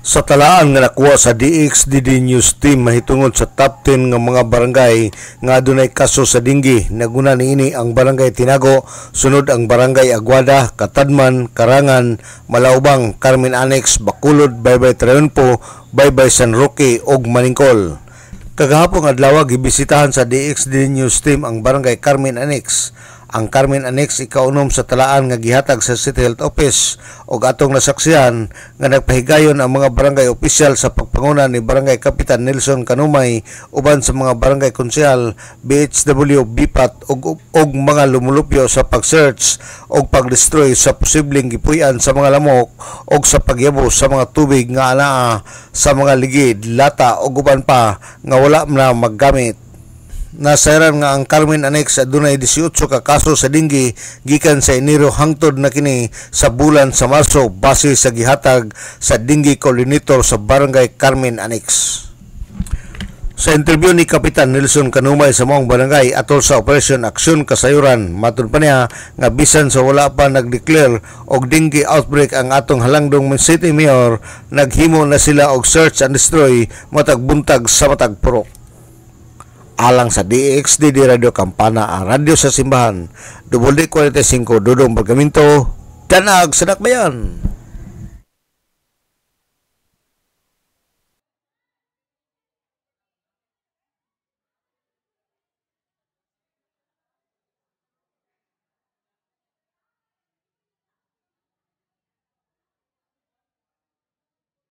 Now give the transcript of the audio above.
Sa talaan nga nakuha sa DXDD News Team mahitungod sa top 10 nga mga barangay nga adunay kaso sa dinggi, naguna niini ang barangay Tinago, sunod ang barangay Aguada, Katadman, Karangan, Malaubang, Carmen Annex, Bacolod, Baybay Triunfo, Baybay San Roque ug Maningkol. Kagahapon adlaw gibisitahan sa DXDD News Team ang barangay Carmen Annex. Ang Carmen Annex ikaunom sa talaan nga gihatag sa City Health Office ug atong nasaksihan nga nagpahigayon ang mga barangay opisyal sa pagpanguna ni Barangay Kapitan Nelson Kanumay uban sa mga barangay konsehal, BHW, BIPAT ug mga lumulupyo sa pag-search ug pag-destroy sa posibleng gipuy-an sa mga lamok ug sa pagyabo sa mga tubig nga anaa sa mga ligid, lata ug uban pa nga wala na maggamit. Nasairan nga ang Carmen Annex adunay 18 ka kaso sa dinggi gikan sa Enero hangtod na kini sa bulan sa Marso base sa gihatag sa dinggi coordinator sa barangay Carmen Annex. Sa interview ni Kapitan Nelson Kanumay sa maong barangay atol sa Operation Aksyon Kasayuran, matud pa niya nga bisan sa wala pa nag-declare og dinggi outbreak ang atong halangdong City Mayor, naghimo na sila og search and destroy matag buntag sa matag purok. Alang sa DXDD Radio Kampana, ang radyo sa simbahan, WD45 Dudong Bergaminto, Danag sa Dakbayan.